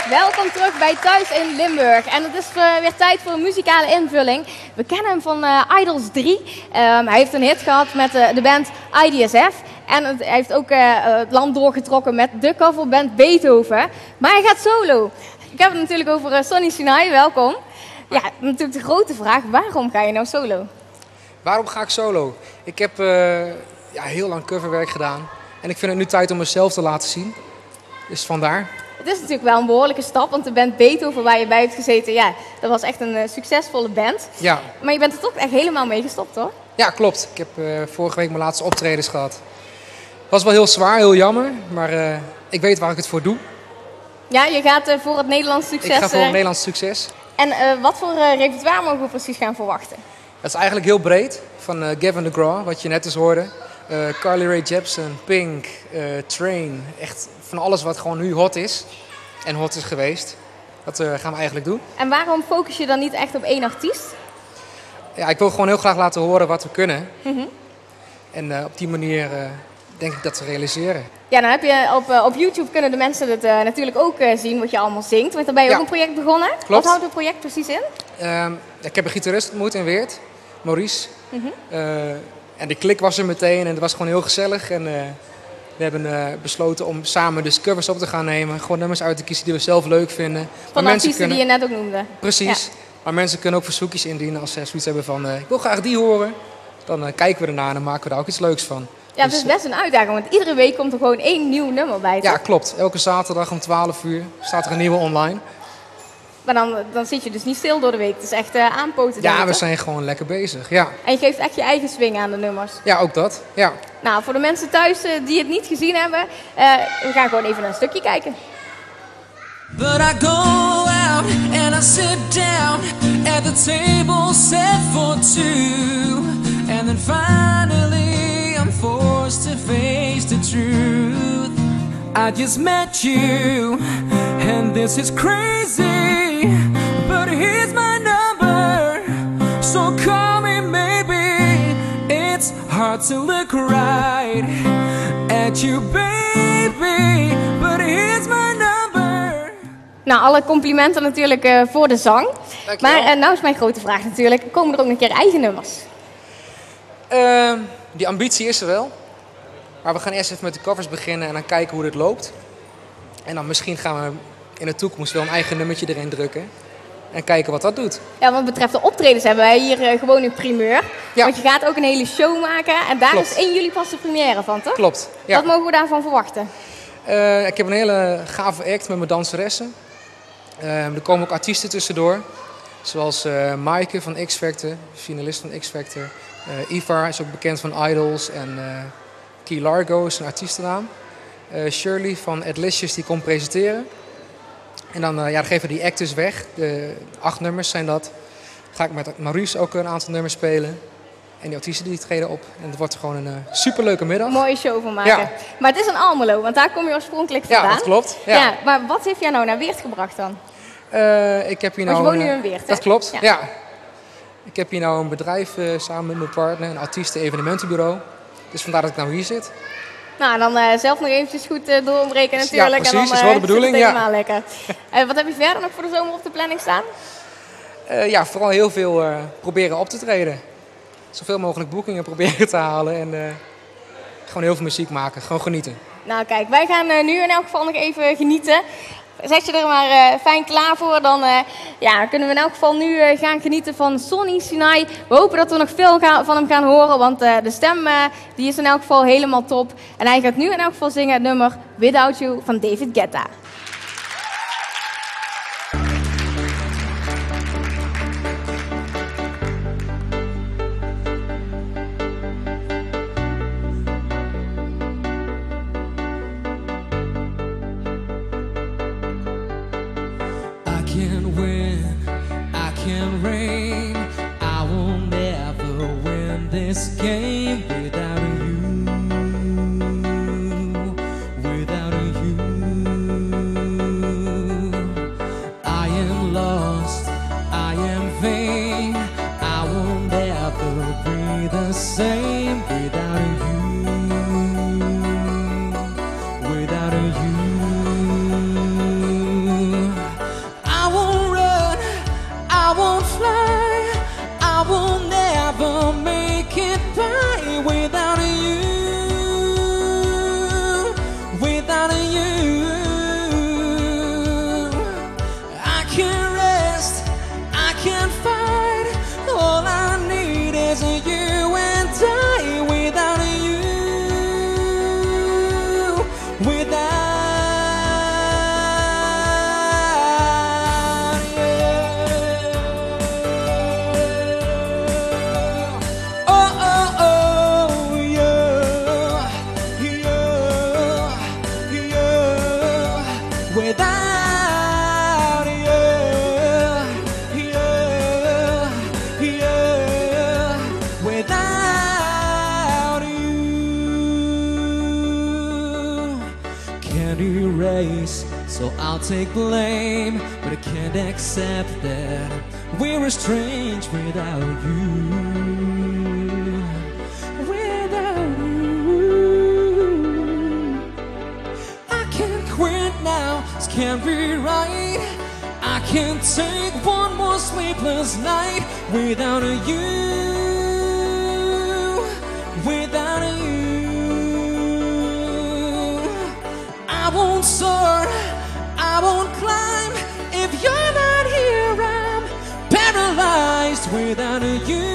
Welkom terug bij Thuis in Limburg. En het is weer tijd voor een muzikale invulling. We kennen hem van Idols 3. Hij heeft een hit gehad met de band IDSF. En hij heeft ook het land doorgetrokken met de coverband Beethoven. Maar hij gaat solo. Ik heb het natuurlijk over Sonny Sinai. Welkom. Ja, natuurlijk de grote vraag. Waarom ga je nou solo? Waarom ga ik solo? Ik heb heel lang coverwerk gedaan. En ik vind het nu tijd om mezelf te laten zien. Dus vandaar. Het is natuurlijk wel een behoorlijke stap, want de band Beethoven waar je bij hebt gezeten, ja, dat was echt een succesvolle band. Ja. Maar je bent er toch echt helemaal mee gestopt, hoor? Ja, klopt. Ik heb vorige week mijn laatste optredens gehad. Het was wel heel zwaar, heel jammer, maar ik weet waar ik het voor doe. Ja, je gaat voor het Nederlands succes. Ik ga voor het Nederlands succes. En wat voor repertoire mogen we precies gaan verwachten? Dat is eigenlijk heel breed, van Gavin DeGraw, wat je net eens hoorde. Carly Rae Jepsen, Pink, Train, echt van alles wat gewoon nu hot is en hot is geweest. Dat gaan we eigenlijk doen. En waarom focus je dan niet echt op één artiest? Ja, ik wil gewoon heel graag laten horen wat we kunnen. En op die manier denk ik dat te realiseren. Ja, dan heb je op YouTube kunnen de mensen het natuurlijk ook zien wat je allemaal zingt. Want daar ben je ook een project begonnen. Klopt. Wat houdt het project precies in? Ik heb een gitarist ontmoet in Weert, Maurice. En de klik was er meteen en het was gewoon heel gezellig. En we hebben besloten om samen dus covers op te gaan nemen. Gewoon nummers uit te kiezen die we zelf leuk vinden. Van de artiesten die je net ook noemde. Precies. Ja. Maar mensen kunnen ook verzoekjes indienen als ze zoiets hebben van ik wil graag die horen. Dan kijken we ernaar en dan maken we daar ook iets leuks van. Ja, het is best een uitdaging, want iedere week komt er gewoon één nieuw nummer bij. Ja, klopt. Elke zaterdag om 12 uur staat er een nieuwe online. Maar dan zit je dus niet stil door de week. Het is echt aanpoten. Ja, we zijn gewoon lekker bezig. Ja. En je geeft echt je eigen swing aan de nummers. Ja, ook dat. Ja. Nou, voor de mensen thuis die het niet gezien hebben, we gaan gewoon even een stukje kijken. But I go out and I sit down at the table set for two. And then finally I'm forced to face the truth. I just met you and this is crazy, but here's my number, so call me maybe. It's hard to look right at you baby, but here's my number. Nou, alle complimenten natuurlijk voor de zang. Dankjewel. Maar nou is mijn grote vraag natuurlijk, komen er ook een keer eigen nummers? Die ambitie is er wel. Maar we gaan eerst even met de covers beginnen en dan kijken hoe dit loopt. En dan misschien gaan we in de toekomst wel een eigen nummertje erin drukken. En kijken wat dat doet. Ja, wat betreft de optredens hebben wij hier gewoon een primeur. Ja. Want je gaat ook een hele show maken. En daar Klopt. is 1 juli pas de première van, toch? Klopt. Ja. Wat mogen we daarvan verwachten? Ik heb een hele gave act met mijn danseressen. Er komen ook artiesten tussendoor. Zoals Maaike van X Factor, finalist van X Factor. Ivar is ook bekend van Idols. En Key Largo is een artiestennaam. Shirley van Adlicious die komt presenteren. En dan geven we die act dus weg. De 8 nummers zijn dat. Ga ik met Maurice ook een aantal nummers spelen. En die artiesten die treden op. En het wordt gewoon een superleuke middag. Een mooie show van maken. Ja. Maar het is een Almelo, want daar kom je oorspronkelijk vandaan. Ja, dat klopt. Ja. Ja, maar wat heeft jou nou naar Weert gebracht dan? Ik heb hier Want nou, je woont nu in Weert, hè? Dat klopt, Ja. ja. Ik heb hier nou een bedrijf samen met mijn partner, een artiesten-evenementenbureau. Dus vandaar dat ik nou hier zit. Nou, dan zelf nog eventjes goed doorbreken natuurlijk. Ja, precies, en dan, is wel de bedoeling, zit het ja. helemaal lekker. Wat heb je verder nog voor de zomer op de planning staan? Vooral heel veel proberen op te treden. Zoveel mogelijk boekingen proberen te halen en gewoon heel veel muziek maken. Gewoon genieten. Nou kijk, wij gaan nu in elk geval nog even genieten. Zet je er maar fijn klaar voor, dan kunnen we in elk geval nu gaan genieten van Sonny Sinai. We hopen dat we nog veel van hem gaan horen, want de stem die is in elk geval helemaal top. En hij gaat nu in elk geval zingen het nummer Without You van David Guetta. I can win, I can reign. I will never win this game without you, without you. I am lost, I am vain. I will never be the same without you, without you. So I'll take blame, but I can't accept that we're estranged without you. Without you, I can't quit now, this can't be right. I can't take one more sleepless night without you. Without you, I won't soar, I won't climb. If you're not here, I'm paralyzed without you.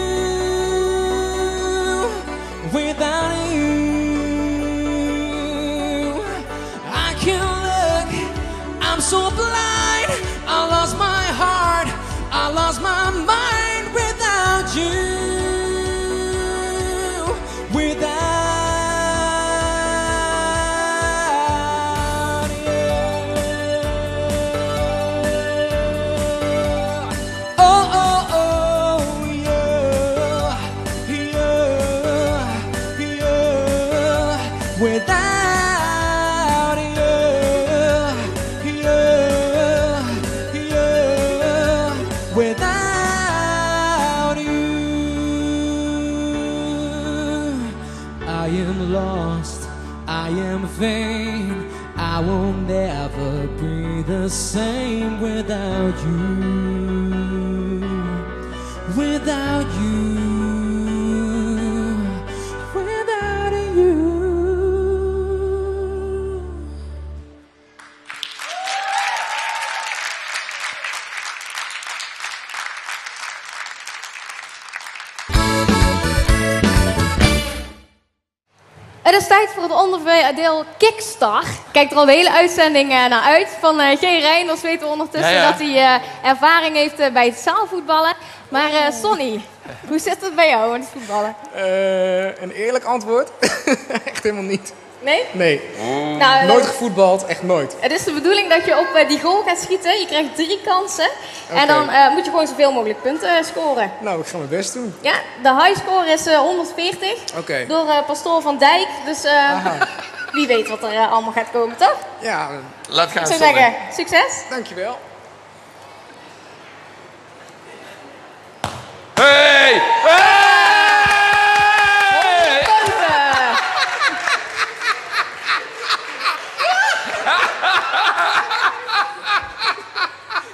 Without you, I can't look, I'm so blind. I lost my heart, I lost my mind without you. Vain, I will never be the same without you. Without you. Without you. Het is tijd voor het onderdeel Kickstart. Kijk er al de hele uitzending naar uit. Van G. Reinders weten we ondertussen dat hij ervaring heeft bij het zaalvoetballen. Maar Sonny, hoe zit het bij jou in het voetballen? Een eerlijk antwoord? Echt helemaal niet. Nee? Nee. Nou, nooit gevoetbald, echt nooit. Het is de bedoeling dat je op die goal gaat schieten. Je krijgt 3 kansen. Okay. En dan moet je gewoon zoveel mogelijk punten scoren. Nou, ik ga mijn best doen. Ja, de high score is 140. Okay. Door Pastoor van Dijk. Dus wie weet wat er allemaal gaat komen, toch? Ja. Laat gaan. Ik zou zeggen, succes. Dankjewel. Hey! Hey!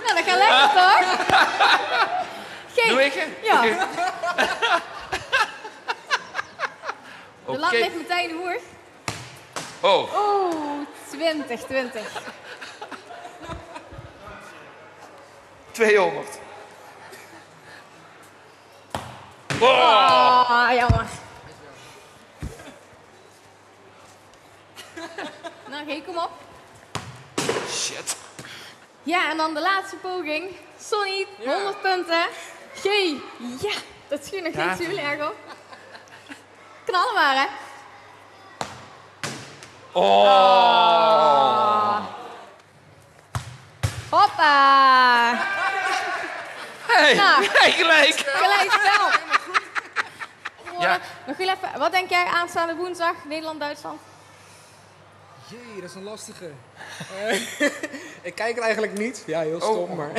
Nou, dat gaat lekker, toch? Doe ik? Ja. Okay. De lat ligt meteen hoog. Oh. Oeh, 20. 200. Oh, jammer. Nou, G, kom op. Shit. Ja, en dan de laatste poging. Sonny, 100 punten. G, ja, dat schiet nog niet zo heel erg op. Knallen maar, hè. Oh. Hoppa. Hey, Nou, hey, gelijk. Gelijk spel. Ja. Nog heel even, wat denk jij aanstaande woensdag, Nederland-Duitsland? Jee, dat is een lastige. Ik kijk het eigenlijk niet. Ja, heel stom, maar...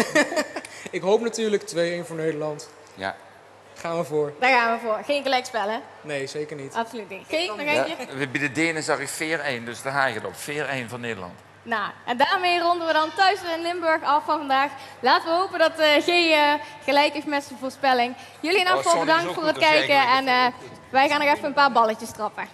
Ik hoop natuurlijk 2-1 voor Nederland. Ja. Gaan we voor. Daar gaan we voor. Geen gelijkspel, hè? Nee, zeker niet. Absoluut niet. Geen, nog eentje? Ja, bij de Denen zag ik 4-1, dus daar haal je het op. 4-1 voor Nederland. Nou, en daarmee ronden we dan thuis in Limburg af van vandaag. Laten we hopen dat G gelijk is met zijn voorspelling. Jullie in ieder geval bedankt voor het kijken. En wij gaan nog even een paar balletjes trappen.